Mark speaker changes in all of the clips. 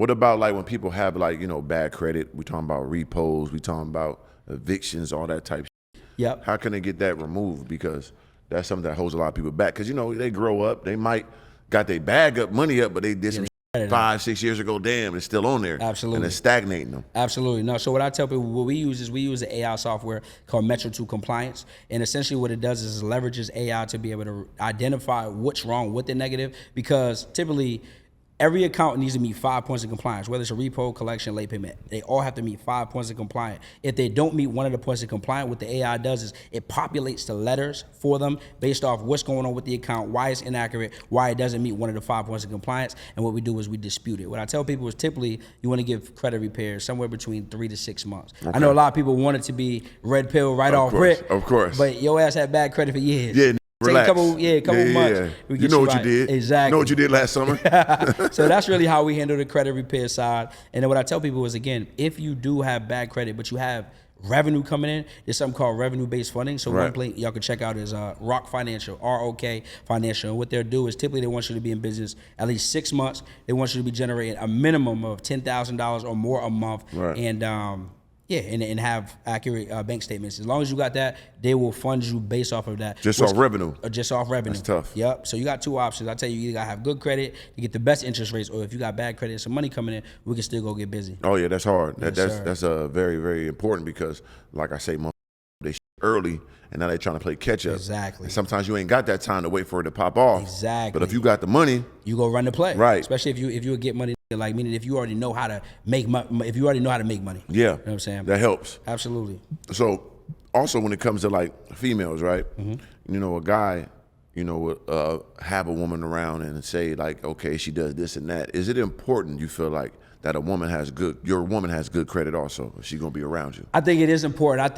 Speaker 1: What about like when people have like, you know, bad credit? We talking about repos, we talking about evictions, all that type shit.
Speaker 2: Yep.
Speaker 1: How can they get that removed? Because that's something that holds a lot of people back. Because, you know, they grow up, they might got their bag up, money up, but they did some 5, 6 years ago, damn, it's still on there.
Speaker 2: Absolutely.
Speaker 1: And it's stagnating them.
Speaker 2: Absolutely. No, so what I tell people, what we use is we use an AI software called Metro 2 Compliance. And essentially what it does is it leverages AI to be able to identify what's wrong with the negative, because typically every account needs to meet 5 points of compliance, whether it's a repo, collection, late payment. They all have to meet 5 points of compliance. If they don't meet one of the points of compliance, what the AI does is it populates the letters for them based off what's going on with the account, why it's inaccurate, why it doesn't meet one of the 5 points of compliance, and what we do is we dispute it. What I tell people is typically you want to give credit repairs somewhere between 3 to 6 months. Okay. I know a lot of people want it to be red pill right off rip.
Speaker 1: Of course.
Speaker 2: But your ass had bad credit for years.
Speaker 1: Yeah. Relax.
Speaker 2: Take a couple months.
Speaker 1: Yeah. You know what you did.
Speaker 2: Exactly.
Speaker 1: You know what you did last summer.
Speaker 2: So that's really how we handle the credit repair side. And then what I tell people is, again, if you do have bad credit, but you have revenue coming in, there's something called revenue-based funding. So one place y'all can check out is ROK Financial, R-O-K Financial. And what they'll do is typically they want you to be in business at least 6 months. They want you to be generating a minimum of $10,000 or more a month.
Speaker 1: Right.
Speaker 2: And yeah, and have accurate bank statements. As long as you got that, they will fund you based off of that.
Speaker 1: Just off revenue.
Speaker 2: Just off revenue.
Speaker 1: That's tough.
Speaker 2: Yep. So you got 2 options. I tell you, you either gotta have good credit to get the best interest rates, or if you got bad credit and some money coming in, we can still go get busy.
Speaker 1: Oh yeah, that's hard.
Speaker 2: Yes,
Speaker 1: That's very, very important, because like I say, they early and now they're trying to play catch up.
Speaker 2: Exactly.
Speaker 1: And sometimes you ain't got that time to wait for it to pop off.
Speaker 2: Exactly.
Speaker 1: But if you got the money,
Speaker 2: you go run the play.
Speaker 1: Right.
Speaker 2: Especially if you would get money, like meaning if you already know how to make money, if you already know how to make money.
Speaker 1: Yeah.
Speaker 2: You know what I'm saying?
Speaker 1: That helps.
Speaker 2: Absolutely.
Speaker 1: So also when it comes to like females, right? You know, a guy, you know, have a woman around and say like, okay, she does this and that. Is it important, you feel like, that your woman has good credit also, if she's gonna be around you?
Speaker 2: I think it is important. I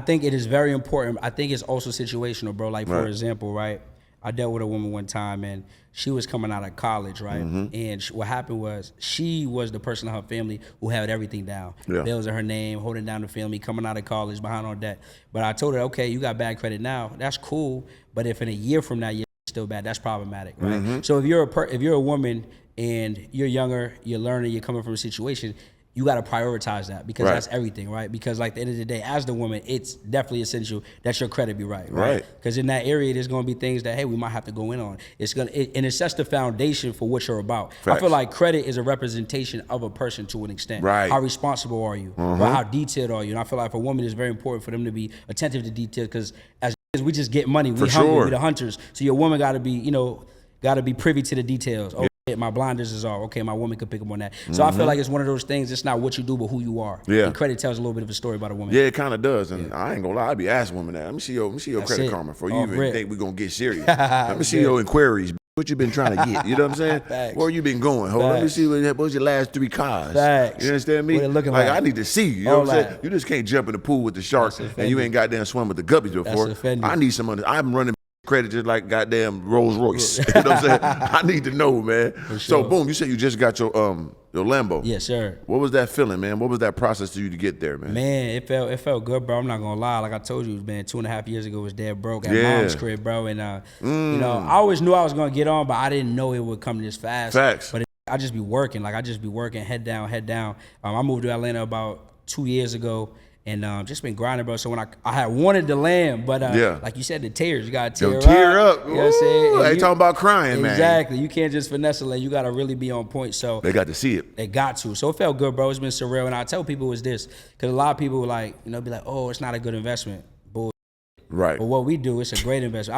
Speaker 2: think it is very important. I think it's also situational, bro. Like for example, right? I dealt with a woman one time and she was coming out of college, right? And what happened was she was the person in her family who had everything down. Bills in her name, holding down the family, coming out of college, behind on debt. But I told her, okay, you got bad credit now. That's cool. But if in a year from now you're still bad, that's problematic, right? So if you're a woman and you're younger, you're learning, you're coming from a situation, you got to prioritize that, because that's everything, right? Because like at the end of the day, as the woman, it's definitely essential that your credit be right? Because in that area, there's going to be things that, hey, we might have to go in on. And it sets the foundation for what you're about. I feel like credit is a representation of a person to an extent. How responsible are you? Or how detailed are you? And I feel like for a woman, it's very important for them to be attentive to detail, because as we just get money, we hungry, we the hunters. So your woman got to be, you know, got to be privy to the details. My blinders is off. Okay, my woman could pick up on that. So I feel like it's one of those things. It's not what you do, but who you are. And credit tells a little bit of a story about a woman.
Speaker 1: Yeah, it kind of does. And I ain't gonna lie, I be asking women that. Let me see your credit karma before you even think we gonna get serious. Let me see your inquiries. What you been trying to get? You know what I'm saying? Where you been going? Hold on, let me see what's your last 3 cars. You understand me?
Speaker 2: What it looking
Speaker 1: like I need to see you. You know what I'm saying? You just can't jump in the pool with the sharks and you ain't goddamn swim with the guppies before. I need some money. I'm running credit just like goddamn Rolls Royce. You know what I'm saying? I need to know, man. So boom, you said you just got your Lambo.
Speaker 2: Yes, sir.
Speaker 1: What was that feeling, man? What was that process to you to get there, man?
Speaker 2: Man, it felt good, bro. I'm not gonna lie. Like I told you, man, 2.5 years ago was dead broke at mom's crib, bro. And you know, I always knew I was gonna get on, but I didn't know it would come this fast.
Speaker 1: Facts.
Speaker 2: But I just be working, head down, head down. I moved to Atlanta about 2 years ago. And just been grinding, bro. So when I had wanted the land, but like you said, the tears, you gotta tear up. You know what I'm saying?
Speaker 1: They talking about crying, man.
Speaker 2: Exactly. You can't just finesse a land. You gotta really be on point. So
Speaker 1: they got to see it.
Speaker 2: They got to. So it felt good, bro. It's been surreal. And I tell people it's this, because a lot of people like, you know, be like, oh, it's not a good investment.
Speaker 1: Right.
Speaker 2: But what we do, it's a great investment.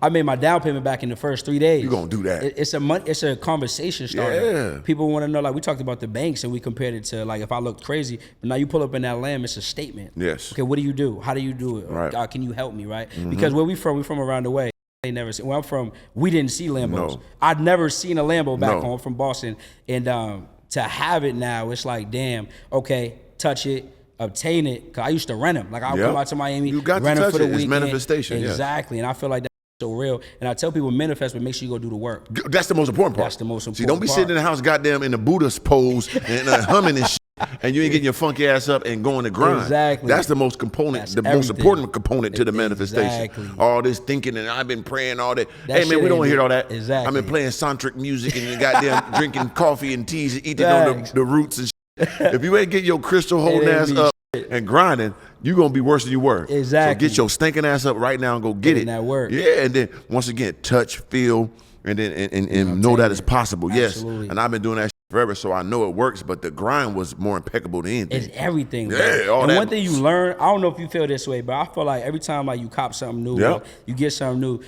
Speaker 2: I made my down payment back in the first 3 days.
Speaker 1: You gonna do that?
Speaker 2: It's a conversation starter. Yeah. People want to know, like we talked about the banks and we compared it to like if I looked crazy, but now you pull up in that land, it's a statement.
Speaker 1: Yes.
Speaker 2: Okay, what do you do? How do you do it?
Speaker 1: Right.
Speaker 2: God, can you help me? Right. Because where we from around the way. They never seen. Where I'm from, we didn't see Lambos.
Speaker 1: No.
Speaker 2: I'd never seen a Lambo back home from Boston, and to have it now, it's like, damn. Okay, touch it. Obtain it, because I used to rent them. Like I would come out to Miami,
Speaker 1: you got
Speaker 2: rent
Speaker 1: to
Speaker 2: them for the
Speaker 1: weekend.
Speaker 2: It's
Speaker 1: manifestation.
Speaker 2: Exactly, and I feel like that's so real. And I tell people manifest, but make sure you go do the work.
Speaker 1: That's the most important part.
Speaker 2: That's the most important
Speaker 1: part. See, don't be sitting in the house, goddamn, in the Buddhist pose and humming and shit. and you ain't getting your funky ass up and going to grind.
Speaker 2: Exactly.
Speaker 1: That's the most component, most important component to the manifestation.
Speaker 2: Exactly.
Speaker 1: All this thinking and I've been praying all that.
Speaker 2: That
Speaker 1: Hey man, we don't hear all that.
Speaker 2: Exactly.
Speaker 1: I've been playing soundtrack music and goddamn drinking coffee and teas and eating on the roots and shit. If you ain't getting your crystal holding ass up and grinding, you gonna be worse than you were.
Speaker 2: Exactly.
Speaker 1: So get your stinking ass up right now and go get it.
Speaker 2: That work.
Speaker 1: Yeah, and then once again, touch, feel, and then and know that it's possible.
Speaker 2: Absolutely.
Speaker 1: Yes, and I've been doing that forever, so I know it works. But the grind was more impeccable than anything.
Speaker 2: It's everything. Bro.
Speaker 1: Yeah, all
Speaker 2: and
Speaker 1: that.
Speaker 2: one thing you learn, I don't know if you feel this way, but I feel like every time like you cop something new, bro, you get something new,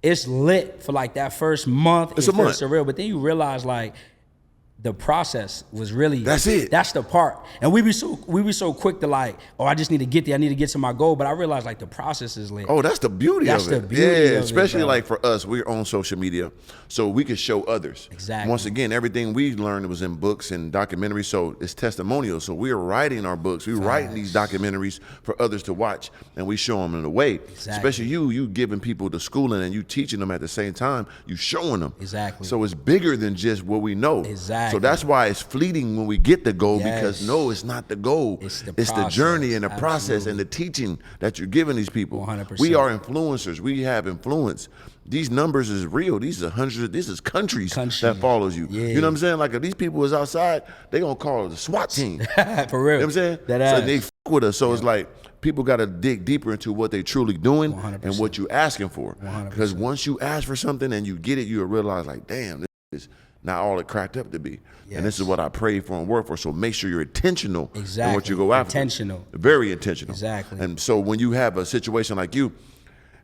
Speaker 2: it's lit for like that first month.
Speaker 1: It's a month.
Speaker 2: Surreal, but then you realize like the process was really
Speaker 1: that's it.
Speaker 2: That's the part. And we be so quick to like, oh, I just need to get there. I need to get to my goal. But I realized like the process is lit.
Speaker 1: Oh, that's the beauty of it.
Speaker 2: That's the beauty of it,
Speaker 1: especially
Speaker 2: bro.
Speaker 1: like for us, we're on social media, so we can show others.
Speaker 2: Exactly.
Speaker 1: Once again, everything we learned was in books and documentaries, so it's testimonial. So we're writing our books, we're writing these documentaries for others to watch, and we show them in a way.
Speaker 2: Exactly.
Speaker 1: Especially you giving people the schooling and you teaching them at the same time, you showing them.
Speaker 2: Exactly.
Speaker 1: So it's bigger than just what we know.
Speaker 2: Exactly.
Speaker 1: So that's why it's fleeting when we get the goal, because no, it's not the goal.
Speaker 2: It's
Speaker 1: the journey and the process and the teaching that you're giving these people.
Speaker 2: 100%.
Speaker 1: We are influencers. We have influence. These numbers is real. These are hundreds. This is countries that follows you.
Speaker 2: Yeah.
Speaker 1: You know what I'm saying? Like if these people is outside, they gonna call the SWAT team.
Speaker 2: For real.
Speaker 1: You know what I'm saying? So they fuck with us. So it's like people got to dig deeper into what they truly doing
Speaker 2: 100%.
Speaker 1: and what you asking for.
Speaker 2: 100%.
Speaker 1: Because once you ask for something and you get it, you'll realize like, damn, this is not all it cracked up to be. And this is what I prayed for and worked for. So make sure you're intentional in what you go after.
Speaker 2: Intentional.
Speaker 1: Very intentional.
Speaker 2: Exactly.
Speaker 1: And so when you have a situation like you,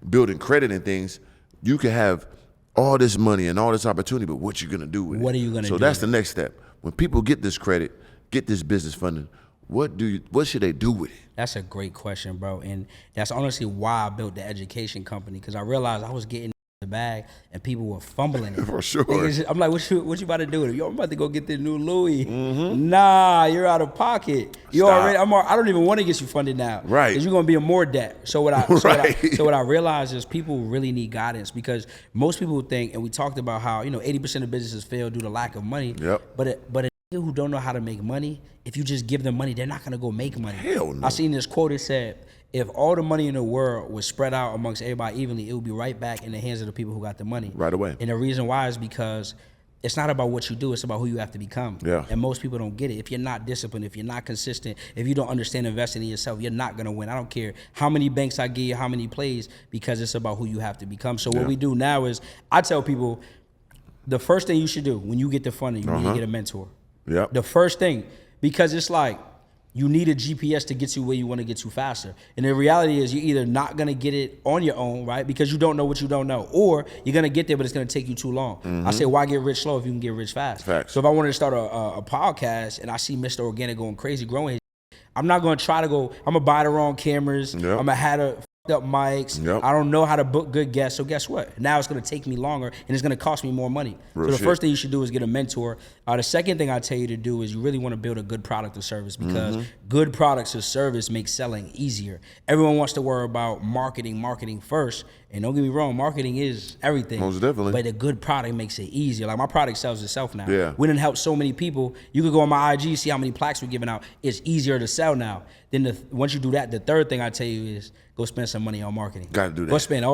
Speaker 1: building credit and things, you can have all this money and all this opportunity, but what you gonna do with it?
Speaker 2: What are you gonna do?
Speaker 1: So that's the next step. When people get this credit, get this business funding, what should they do with it?
Speaker 2: That's a great question, bro. And that's honestly why I built the education company, because I realized I was getting the bag and people were fumbling it.
Speaker 1: For sure.
Speaker 2: I'm like, what you about to do with it? Yo, I'm about to go get the new Louis. Nah, you're out of pocket. You already. I don't even want to get you funded now.
Speaker 1: Right.
Speaker 2: Because you're gonna be in more debt. So what I realized is people really need guidance, because most people think, and we talked about how 80% of businesses fail due to lack of money.
Speaker 1: Yep.
Speaker 2: But a nigga who don't know how to make money, if you just give them money, they're not gonna go make money.
Speaker 1: Hell no.
Speaker 2: I seen this quote. It said, if all the money in the world was spread out amongst everybody evenly, it would be right back in the hands of the people who got the money.
Speaker 1: Right away.
Speaker 2: And the reason why is because it's not about what you do, it's about who you have to become.
Speaker 1: Yeah.
Speaker 2: And most people don't get it. If you're not disciplined, if you're not consistent, if you don't understand investing in yourself, you're not gonna win. I don't care how many banks I give you, how many plays, because it's about who you have to become. So what we do now is, I tell people, the first thing you should do when you get the funding, you need to get a mentor.
Speaker 1: Yep.
Speaker 2: The first thing, because it's like, you need a GPS to get you where you want to get you faster. And the reality is you're either not going to get it on your own, right? Because you don't know what you don't know. Or you're going to get there, but it's going to take you too long. I say, why get rich slow if you can get rich fast?
Speaker 1: Facts.
Speaker 2: So if I wanted to start a podcast and I see Mr. Organik going crazy, growing, I'm not going to try to go, I'm going to buy the wrong cameras.
Speaker 1: Yep.
Speaker 2: I'm going to have the up mics.
Speaker 1: Yep.
Speaker 2: I don't know how to book good guests. So guess what? Now it's going to take me longer and it's going to cost me more money.
Speaker 1: Real
Speaker 2: so the
Speaker 1: shit.
Speaker 2: first thing you should do is get a mentor. The second thing I tell you to do is you really want to build a good product or service, because good products or service make selling easier. Everyone wants to worry about marketing first. And don't get me wrong, marketing is everything.
Speaker 1: Most definitely.
Speaker 2: But a good product makes it easier. Like my product sells itself now.
Speaker 1: Yeah.
Speaker 2: We done helped so many people. You could go on my IG, see how many plaques we're giving out. It's easier to sell now. Then once you do that, the third thing I tell you is go spend some money on marketing.
Speaker 1: Got to do that.
Speaker 2: Go spend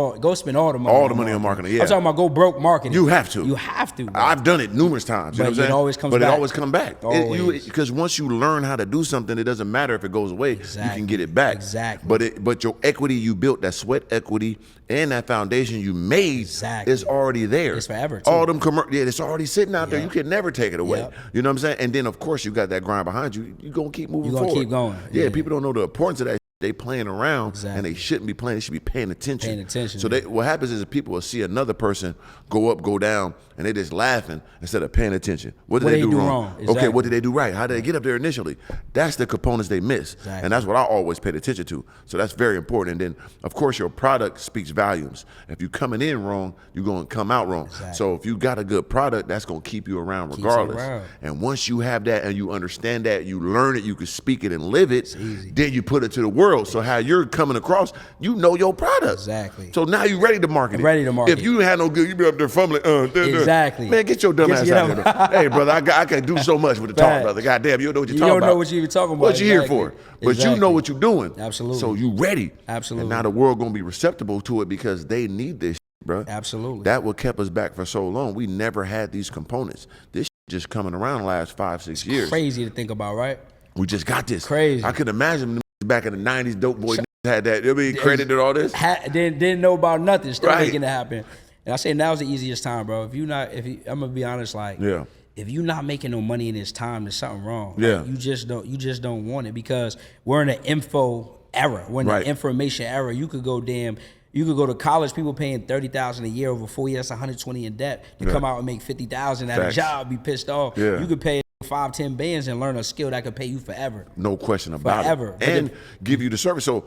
Speaker 2: all the money.
Speaker 1: All the money on marketing, yeah.
Speaker 2: I'm talking about go broke marketing.
Speaker 1: You have to.
Speaker 2: You have to. Bro.
Speaker 1: I've done it numerous times. You know
Speaker 2: But
Speaker 1: what I'm saying?
Speaker 2: it always comes
Speaker 1: but
Speaker 2: back.
Speaker 1: it always come back.
Speaker 2: Always.
Speaker 1: Because once you learn how to do something, it doesn't matter if it goes away.
Speaker 2: Exactly.
Speaker 1: You can get it back.
Speaker 2: Exactly.
Speaker 1: But your equity you built, that sweat equity and that foundation you made
Speaker 2: Exactly.
Speaker 1: is already there.
Speaker 2: It's forever, too.
Speaker 1: All them it's already sitting out there.
Speaker 2: Yep.
Speaker 1: You can never take it away.
Speaker 2: Yep.
Speaker 1: You know what I'm saying? And then of course you got that grind behind you. You're gonna keep moving
Speaker 2: You're gonna
Speaker 1: forward.
Speaker 2: keep going.
Speaker 1: Yeah,
Speaker 2: Yeah.
Speaker 1: people don't know the importance of that. They playing around,
Speaker 2: Exactly.
Speaker 1: and they shouldn't be playing. They should be paying attention.
Speaker 2: Paying attention,
Speaker 1: So
Speaker 2: man.
Speaker 1: what happens is that people will see another person go up, go down, and they just laughing instead of paying attention. What did they do wrong?
Speaker 2: Exactly.
Speaker 1: Okay, what did they do right? How did they get up there initially? That's the components they miss,
Speaker 2: Exactly.
Speaker 1: and that's what I always paid attention to. So that's very important. And then, of course, your product speaks volumes. If you're coming in wrong, you're going to come out wrong.
Speaker 2: Exactly.
Speaker 1: So if you got a good product, that's going to keep you around
Speaker 2: Keeps you
Speaker 1: regardless.
Speaker 2: around.
Speaker 1: And once you have that and you understand that, you learn it, you can speak it and live it,
Speaker 2: easy.
Speaker 1: then you put it to the world. world. So how you're coming across, you know your product.
Speaker 2: Exactly.
Speaker 1: So now you're ready to market it.
Speaker 2: Ready to market.
Speaker 1: If you had no good, you be up there fumbling.
Speaker 2: Exactly.
Speaker 1: Man, get your dumb ass out here. Hey, brother, I can do so much with the talk, brother. Goddamn, you don't know what you're talking about.
Speaker 2: You don't know what you're even talking about.
Speaker 1: What you here for? But you know what you're doing.
Speaker 2: Absolutely.
Speaker 1: So you ready.
Speaker 2: Absolutely.
Speaker 1: And now the world gonna be receptive to it because they need this shit, bro.
Speaker 2: Absolutely.
Speaker 1: That what kept us back for so long. We never had these components. This shit just coming around the last 5-6 years.
Speaker 2: Crazy to think about, right?
Speaker 1: We just got this.
Speaker 2: Crazy.
Speaker 1: I could imagine back in the 90s, dope boy had that. They'll be credited all this.
Speaker 2: Didn't know about nothing. Still
Speaker 1: Right.
Speaker 2: making it happen. And I say now's the easiest time, bro. I'm gonna be honest, like,
Speaker 1: Yeah.
Speaker 2: if you're not making no money in this time, there's something wrong.
Speaker 1: Yeah.
Speaker 2: Like, you just don't want it because we're in an info era. We're in
Speaker 1: Right.
Speaker 2: an information era. You could go to college, people paying $30,000 a year over 4 years, that's 120 in debt to come out and make 50,000 at a
Speaker 1: Facts.
Speaker 2: job, be pissed off.
Speaker 1: Yeah.
Speaker 2: You could pay 5-10 bands and learn a skill that could pay you forever.
Speaker 1: No question about
Speaker 2: Forever.
Speaker 1: it. And give you the service. So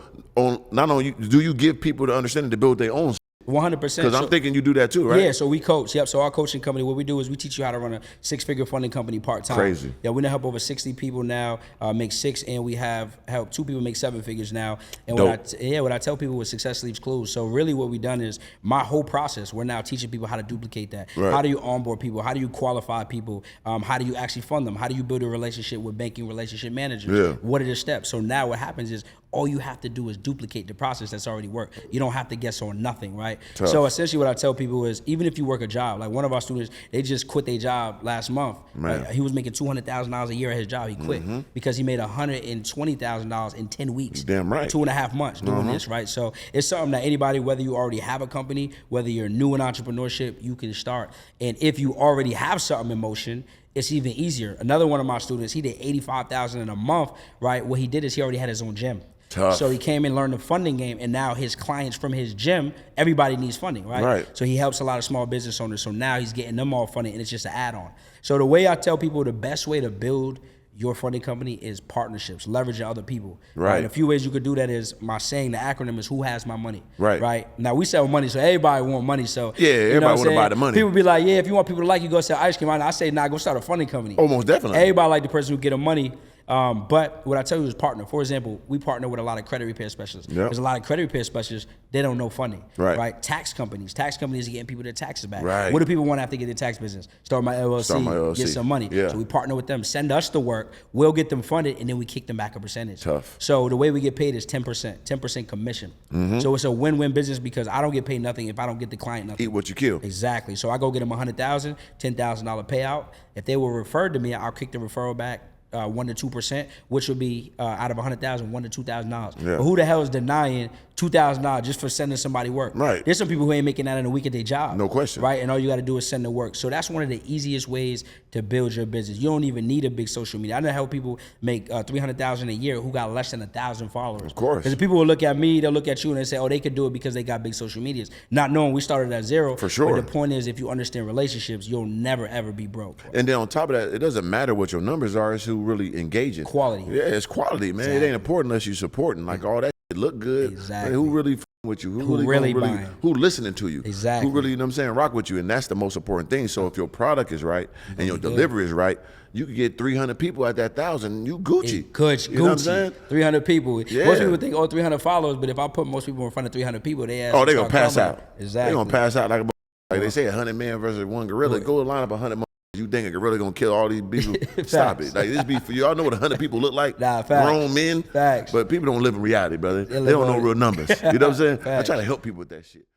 Speaker 1: not only do you give people the understanding to build their own
Speaker 2: 100%.
Speaker 1: because I'm thinking you do that too, right?
Speaker 2: Yeah, so we coach. Yep. So our coaching company, what we do is we teach you how to run a 6-figure funding company part-time.
Speaker 1: Crazy.
Speaker 2: Yeah, we done help over 60 people now make 6, and we have helped 2 people make 7 figures now. And what I tell people is success leaves clues. So really what we've done is my whole process, we're now teaching people how to duplicate that.
Speaker 1: Right.
Speaker 2: How do you onboard people? How do you qualify people? How do you actually fund them? How do you build a relationship with banking relationship managers?
Speaker 1: Yeah.
Speaker 2: What are the steps? So now what happens is all you have to do is duplicate the process that's already worked. You don't have to guess on nothing, right?
Speaker 1: Tough.
Speaker 2: So essentially what I tell people is even if you work a job, like one of our students, they just quit their job last month.
Speaker 1: Man.
Speaker 2: He was making $200,000 a year at his job. He quit because he made $120,000 in 10 weeks.
Speaker 1: Damn right.
Speaker 2: 2.5 months doing this, right? So it's something that anybody, whether you already have a company, whether you're new in entrepreneurship, you can start. And if you already have something in motion, it's even easier. Another one of my students, he did $85,000 in a month, right? What he did is he already had his own gym.
Speaker 1: Tough.
Speaker 2: So he came and learned the funding game, and now his clients from his gym, everybody needs funding, right?
Speaker 1: Right.
Speaker 2: So he helps a lot of small business owners. So now he's getting them all funding, and it's just an add-on. So the way I tell people the best way to build your funding company is partnerships, leveraging other people.
Speaker 1: Right.
Speaker 2: And a few ways you could do that is my saying, the acronym is who has my money.
Speaker 1: Right.
Speaker 2: Right. Now we sell money, so everybody want money. So
Speaker 1: Yeah, everybody want to buy the money.
Speaker 2: People be like, yeah, if you want people to like you, go sell ice cream. I say, nah, go start a funding company.
Speaker 1: Oh, most definitely.
Speaker 2: Everybody like the person who get them money. But what I tell you is partner. For example, we partner with a lot of credit repair specialists.
Speaker 1: Yep.
Speaker 2: There's a lot of credit repair specialists, they don't know funding.
Speaker 1: Right.
Speaker 2: Tax companies are getting people their taxes back.
Speaker 1: Right.
Speaker 2: What do people want after they get their tax business? Start my LLC, get some money.
Speaker 1: Yeah.
Speaker 2: So we partner with them, send us the work, we'll get them funded, and then we kick them back a percentage.
Speaker 1: Tough.
Speaker 2: So the way we get paid is 10% commission. So it's a win-win business because I don't get paid nothing if I don't get the client nothing.
Speaker 1: Eat what you kill.
Speaker 2: Exactly. So I go get them $100,000, $10,000 payout. If they were referred to me, I'll kick the referral back 1 to 2%, which would be out of $100,000, $1 to $2,000.
Speaker 1: Yeah.
Speaker 2: But who the hell is denying $2,000 just for sending somebody work?
Speaker 1: Right.
Speaker 2: There's some people who ain't making that in a week at their job.
Speaker 1: No question.
Speaker 2: Right. And all you got to do is send the work. So that's one of the easiest ways to build your business. You don't even need a big social media. I know how people make $300,000 a year who got less than 1,000 followers.
Speaker 1: Of course.
Speaker 2: Because people will look at me, they'll look at you, and they say, oh, they could do it because they got big social medias, not knowing we started at zero.
Speaker 1: For sure.
Speaker 2: But the point is, if you understand relationships, you'll never ever be broke.
Speaker 1: And then on top of that, it doesn't matter what your numbers are, it's who really engages.
Speaker 2: Quality.
Speaker 1: Yeah, it's quality, man. It ain't important unless you supporting. Like all that shit look good.
Speaker 2: Exactly.
Speaker 1: Man, who really with you?
Speaker 2: Who really buying?
Speaker 1: Who listening to you?
Speaker 2: Exactly.
Speaker 1: Who really, you know what I'm saying, rock with you. And that's the most important thing. So if your product is right and your delivery is right, you could get 300 people at that 1,000, you Gucci.
Speaker 2: Gucci.
Speaker 1: You know what I'm saying?
Speaker 2: 300 people.
Speaker 1: Yeah.
Speaker 2: Most people think, 300 followers, but if I put most people in front of 300 people, they ask.
Speaker 1: Oh, they gonna pass out.
Speaker 2: Exactly.
Speaker 1: They gonna pass out like they say 100 men versus one gorilla. Go line up 100 you think a gorilla gonna kill all these people? Stop it. Like this be for you. Y'all know what 100 people look like?
Speaker 2: Nah, facts.
Speaker 1: Grown men.
Speaker 2: Facts.
Speaker 1: But people don't live in reality, brother. They don't know real numbers. You know what I'm saying? I try to help people with that shit.